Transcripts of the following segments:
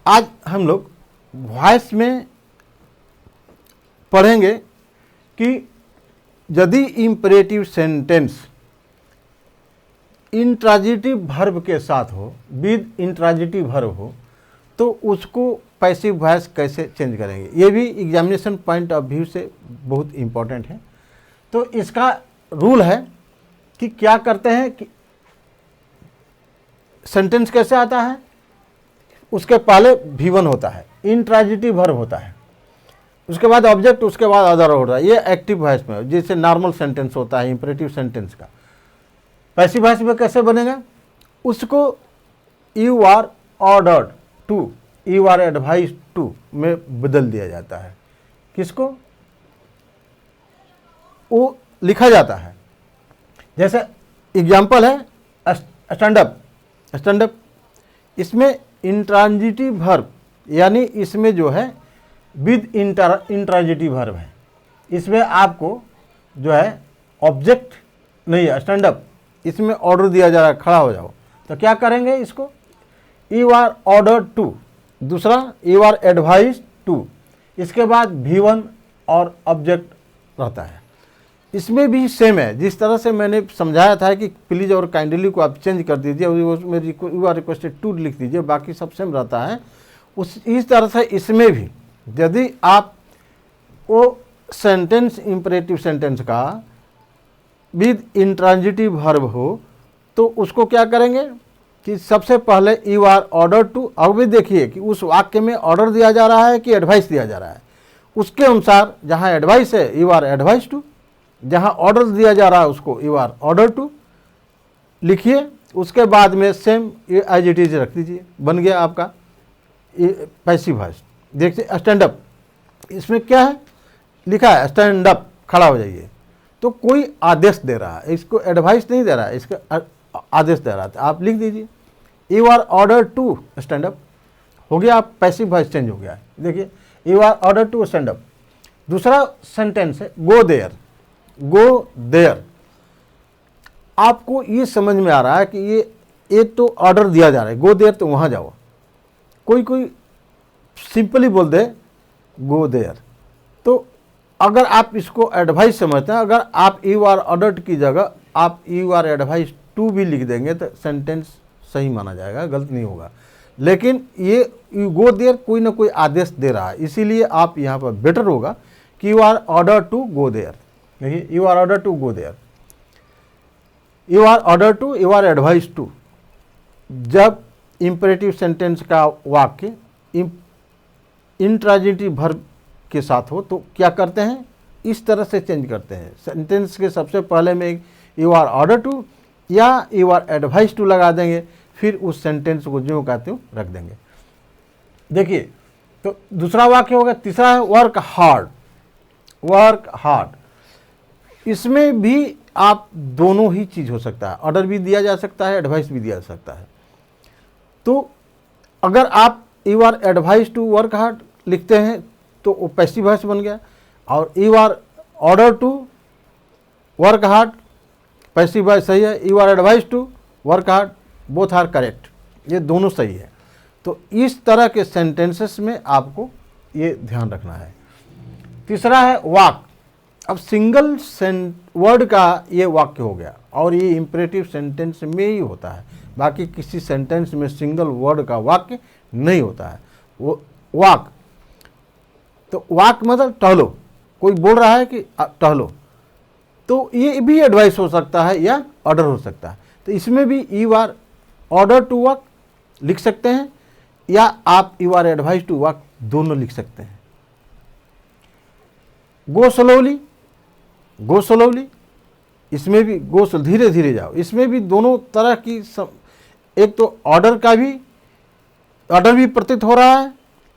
आज हम लोग वॉइस में पढ़ेंगे कि यदि इंपरेटिव सेंटेंस इंट्रांजिटिव वर्ब के साथ हो, विद इंट्रांजिटिव वर्ब हो, तो उसको पैसिव वॉइस कैसे चेंज करेंगे। ये भी एग्जामिनेशन पॉइंट ऑफ व्यू से बहुत इम्पोर्टेंट है। तो इसका रूल है कि क्या करते हैं कि सेंटेंस कैसे आता है, उसके पहले V1 होता है, इंट्रांजिटिव वर्ब होता है, उसके बाद ऑब्जेक्ट, उसके बाद अदर होता है। ये एक्टिव वॉइस में, जैसे नॉर्मल सेंटेंस होता है इंपरेटिव सेंटेंस का। पैसिव वॉइस में कैसे बनेगा, उसको you are ordered to, you are advised to में बदल दिया जाता है। किसको, वो लिखा जाता है। जैसे एग्जाम्पल है स्टैंड अप, स्टैंड अप, इसमें इंट्रांजिटिव वर्ब, यानी इसमें जो है विद इंट्रांजिटिव वर्ब है। इसमें आपको जो है ऑब्जेक्ट नहीं है, स्टैंड अप, इसमें ऑर्डर दिया जा रहा है खड़ा हो जाओ, तो क्या करेंगे इसको, यू आर ऑर्डर्ड टू, दूसरा यू आर एडवाइज्ड टू, इसके बाद V1 और ऑब्जेक्ट रहता है। इसमें भी सेम है, जिस तरह से मैंने समझाया था कि प्लीज़ और काइंडली को आप चेंज कर दीजिए, उसमें यू आर रिक्वेस्टेड टू लिख दीजिए, बाकी सब सेम रहता है। इस तरह से इसमें भी यदि आप वो सेंटेंस इंपरेटिव सेंटेंस का विद इंट्रांजिटिव वर्ब हो, तो उसको क्या करेंगे कि सबसे पहले यू आर ऑर्डर टू, अब भी देखिए कि उस वाक्य में ऑर्डर दिया जा रहा है कि एडवाइस दिया जा रहा है। उसके अनुसार जहाँ एडवाइस है यू आर एडवाइस टू, जहाँ ऑर्डर दिया जा रहा है उसको यू आर ऑर्डर टू लिखिए। उसके बाद में सेम एज इट इज रख दीजिए, बन गया आपका पैसिव वॉइस। देखिए स्टैंड अप, इसमें क्या है लिखा है, स्टैंड अप, खड़ा हो जाइए, तो कोई आदेश दे रहा है, इसको एडवाइस नहीं दे रहा है, इसका आदेश दे रहा है। तो आप लिख दीजिए you are order to stand up, हो गया, आप पैसिव वॉइस चेंज हो गया है। देखिए you are order to stand up. दूसरा सेंटेंस है गो देयर, गो देयर। आपको ये समझ में आ रहा है कि ये तो ऑर्डर दिया जा रहा है, गो देयर, तो वहाँ जाओ। कोई सिंपली बोल दे गो देयर, तो अगर आप इसको एडवाइस समझते हैं, अगर आप यू आर ऑर्डर्ड की जगह आप यू आर एडवाइस टू भी लिख देंगे तो सेंटेंस सही माना जाएगा, गलत नहीं होगा। लेकिन ये यू गो देयर कोई ना कोई आदेश दे रहा है, इसीलिए आप यहाँ पर बेटर होगा कि you are order to go there. देखिए you are order to go there, you are order to, you are advice to. जब इंपरेटिव सेंटेंस का वाक्य इंट्रांजिटिव वर्ब के साथ हो तो क्या करते हैं, इस तरह से चेंज करते हैं। सेंटेंस के सबसे पहले में यू आर ऑर्डर टू या यू आर एडवाइस टू लगा देंगे, फिर उस सेंटेंस को जो कहते हो रख देंगे। देखिए तो दूसरा वाक्य हो गया। तीसरा है वर्क हार्ड, वर्क हार्ड। इसमें भी आप दोनों ही चीज़ हो सकता है, ऑर्डर भी दिया जा सकता है, एडवाइस भी दिया जा सकता है। तो अगर आप you are advice to work hard लिखते हैं तो वो पैसिव वॉइस बन गया, और you are order to work hard passive voice सही है, you are advice to work hard, both are correct, ये दोनों सही है। तो इस तरह के सेंटेंसेस में आपको ये ध्यान रखना है। तीसरा है वाक। अब सिंगल वर्ड का ये वाक्य हो गया, और ये इंपरेटिव सेंटेंस में ही होता है, बाकी किसी सेंटेंस में सिंगल वर्ड का वाक्य नहीं होता है। वो वाक, तो वाक मतलब टहलो, कोई बोल रहा है कि टहलो, तो ये भी एडवाइस हो सकता है या ऑर्डर हो सकता है। तो इसमें भी you are order to walk लिख सकते हैं, या आप you are advice to walk दोनों लिख सकते हैं। गो स्लोली, गो स्लोली, इसमें भी गो धीरे धीरे जाओ, इसमें भी दोनों तरह की एक तो ऑर्डर का भी, ऑर्डर भी प्रतीत हो रहा है,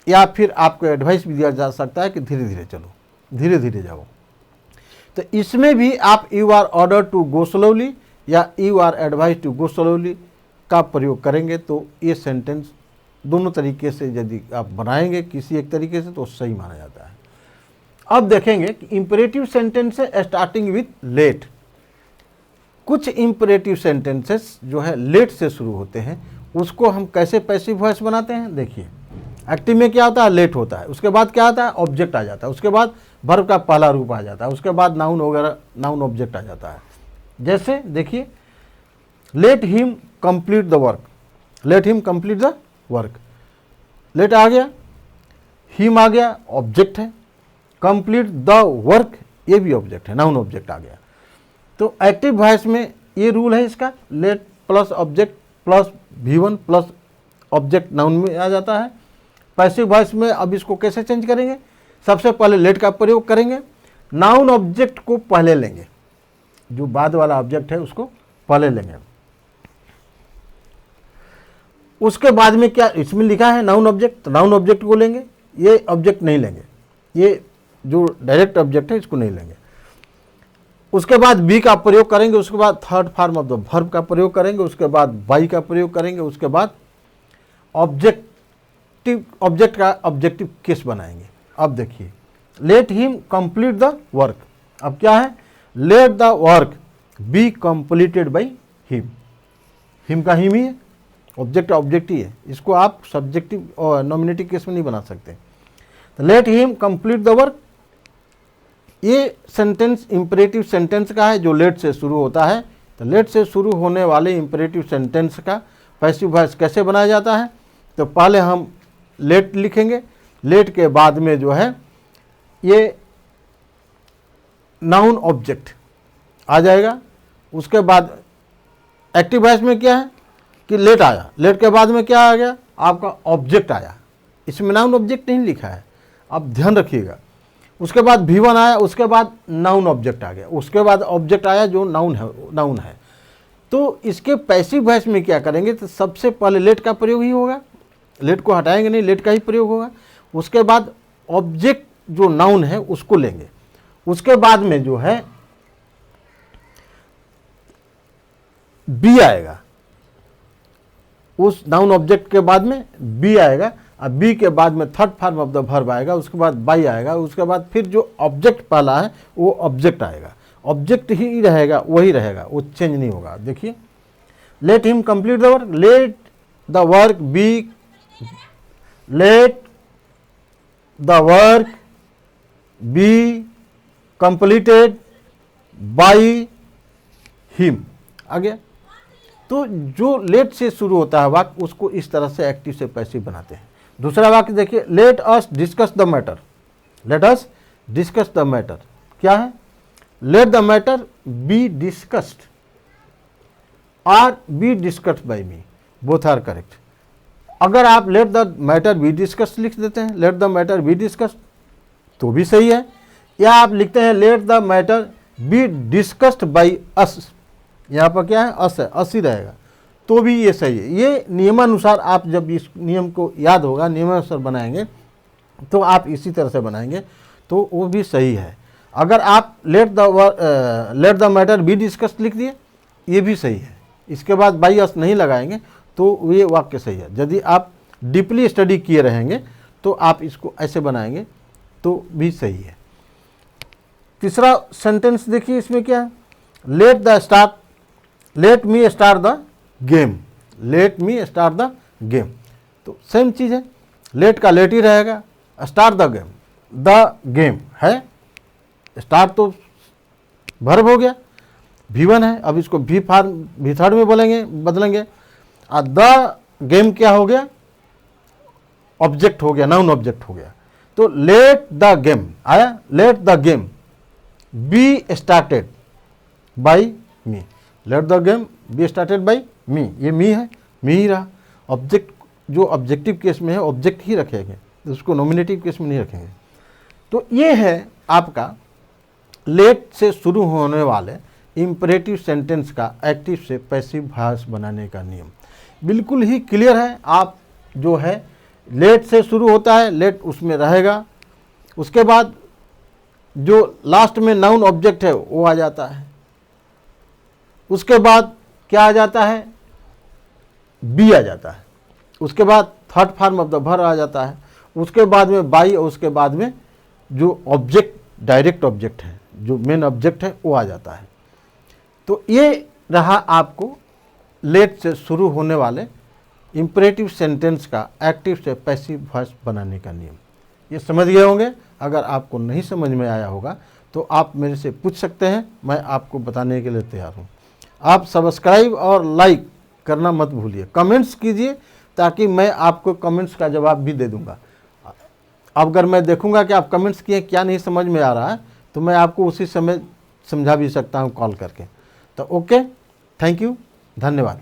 या फिर आपको एडवाइस भी दिया जा सकता है कि धीरे धीरे चलो, धीरे धीरे जाओ। तो इसमें भी आप you are order to go slowly या you are advice to go slowly का प्रयोग करेंगे, तो ये सेंटेंस दोनों तरीके से यदि आप बनाएंगे किसी एक तरीके से तो सही माना जाता है। अब देखेंगे कि इंपरेटिव सेंटेंस है स्टार्टिंग विथ लेट। कुछ इंपरेटिव सेंटेंसेस जो है लेट से शुरू होते हैं, उसको हम कैसे पैसिव वॉइस बनाते हैं। देखिए एक्टिव में क्या होता है, लेट होता है, उसके बाद क्या आता है, ऑब्जेक्ट आ जाता है, उसके बाद वर्ब का पहला रूप आ जाता है, उसके बाद नाउन वगैरह, नाउन ऑब्जेक्ट आ जाता है। जैसे देखिए, let him complete the work, let him complete the work, let आ गया, हिम आ गया, ऑब्जेक्ट है, कंप्लीट द वर्क ये भी ऑब्जेक्ट है, नाउन ऑब्जेक्ट आ गया। तो एक्टिव वॉइस में ये रूल है इसका, late plus object plus V1 plus object noun में आ जाता है। पैसिव वॉइस में अब इसको कैसे चेंज करेंगे, सबसे पहले लेट का प्रयोग करेंगे, नाउन ऑब्जेक्ट को पहले लेंगे, जो बाद वाला ऑब्जेक्ट है उसको पहले लेंगे, उसके बाद में क्या इसमें लिखा है नाउन ऑब्जेक्ट, तो नाउन ऑब्जेक्ट को लेंगे, ये ऑब्जेक्ट नहीं लेंगे, ये जो डायरेक्ट ऑब्जेक्ट है इसको नहीं लेंगे। उसके बाद बी का प्रयोग करेंगे, उसके बाद third form of the verb का प्रयोग करेंगे, उसके बाद बाई का प्रयोग करेंगे, उसके बाद ऑब्जेक्ट का ऑब्जेक्टिव केस बनाएंगे। अब देखिए, let him complete the work, अब क्या है, let the work be completed by him, him का हिम ही है, ऑब्जेक्ट ऑब्जेक्ट ही है, इसको आप सब्जेक्टिव और नॉमिनेटिव केस में नहीं बना सकते। तो late him complete the work, ये सेंटेंस इंपरेटिव सेंटेंस का है जो लेट से शुरू होता है। तो लेट से शुरू होने वाले इंपरेटिव सेंटेंस का पैसिव वॉइस कैसे बनाया जाता है, तो पहले हम लेट लिखेंगे, लेट के बाद में जो है ये नाउन ऑब्जेक्ट आ जाएगा, उसके बाद एक्टिव वॉइस में क्या है कि लेट आया, लेट के बाद में क्या आ गया, आपका ऑब्जेक्ट आया, इसमें नाउन ऑब्जेक्ट नहीं लिखा है, आप ध्यान रखिएगा। उसके बाद V1 आया, उसके बाद नाउन ऑब्जेक्ट आ गया, उसके बाद ऑब्जेक्ट आया जो नाउन है। तो इसके पैसिव वॉइस में क्या करेंगे, तो सबसे पहले लेट का प्रयोग ही होगा, लेट को हटाएंगे नहीं, लेट का ही प्रयोग होगा। उसके बाद ऑब्जेक्ट जो नाउन है उसको लेंगे, उसके बाद में जो है बी आएगा, उस नाउन ऑब्जेक्ट के बाद में बी आएगा, अब बी के बाद में third form of the verb आएगा, उसके बाद बाई आएगा, उसके बाद फिर जो ऑब्जेक्ट पहला है वो ऑब्जेक्ट आएगा, ऑब्जेक्ट ही रहेगा, वही रहेगा, वो चेंज नहीं होगा। देखिए, let him complete the work, let the work be, let the work be completed by him आ गया। तो जो लेट से शुरू होता है वाक्य उसको इस तरह से एक्टिव से पैसिव बनाते हैं। दूसरा वाक्य देखिए, let us discuss the matter, let us discuss the matter, क्या है, let the matter be discussed और be discussed by me, both are correct. अगर आप let the matter be discussed लिख देते हैं, let the matter be discussed, तो भी सही है, या आप लिखते हैं let the matter be discussed by us, यहाँ पर क्या है, अस है, अस ही रहेगा, तो भी ये सही है। ये नियमानुसार आप जब इस नियम को याद होगा, नियमानुसार बनाएंगे तो आप इसी तरह से बनाएंगे तो वो भी सही है। अगर आप let the matter be discuss लिख दिए, ये भी सही है, इसके बाद बाई अस नहीं लगाएंगे तो ये वाक्य सही है। यदि आप डीपली स्टडी किए रहेंगे तो आप इसको ऐसे बनाएंगे तो भी सही है। तीसरा सेंटेंस देखिए, इसमें क्या है, let me start the game, let me start the game, तो सेम चीज़ है, लेट का लेट ही रहेगा, स्टार्ट द गेम है, स्टार्ट तो वर्ब हो गया, V1 है, अब इसको V थर्ड में बोलेंगे, बदलेंगे, और द गेम क्या हो गया, ऑब्जेक्ट हो गया, नाउन ऑब्जेक्ट हो गया। तो लेट द गेम आया, let the game be started by me, let the game be started by me, ये मी है, मी ही रहा, ऑब्जेक्ट जो ऑब्जेक्टिव केस में है ऑब्जेक्ट ही रखेंगे, उसको नॉमिनेटिव केस में नहीं रखेंगे। तो ये है आपका लेट से शुरू होने वाले इंपरेटिव सेंटेंस का एक्टिव से पैसिव वॉइस बनाने का नियम बिल्कुल ही क्लियर है। आप जो है लेट से शुरू होता है, लेट उसमें रहेगा, उसके बाद जो लास्ट में नाउन ऑब्जेक्ट है वो आ जाता है, उसके बाद क्या आ जाता है, बी आ जाता है, उसके बाद third form of the verb आ जाता है, उसके बाद में बाई, और उसके बाद में जो ऑब्जेक्ट डायरेक्ट ऑब्जेक्ट है, जो मेन ऑब्जेक्ट है वो आ जाता है। तो ये रहा आपको लेट से शुरू होने वाले इम्परेटिव सेंटेंस का एक्टिव से पैसिव वॉइस बनाने का नियम। ये समझ गए होंगे। अगर आपको नहीं समझ में आया होगा तो आप मेरे से पूछ सकते हैं, मैं आपको बताने के लिए तैयार हूँ। आप सब्सक्राइब और लाइक करना मत भूलिए, कमेंट्स कीजिए ताकि मैं आपको कमेंट्स का जवाब भी दे दूंगा। अब अगर मैं देखूंगा कि आप कमेंट्स किए क्या नहीं समझ में आ रहा है तो मैं आपको उसी समय समझा भी सकता हूं कॉल करके। तो ओके, थैंक यू, धन्यवाद।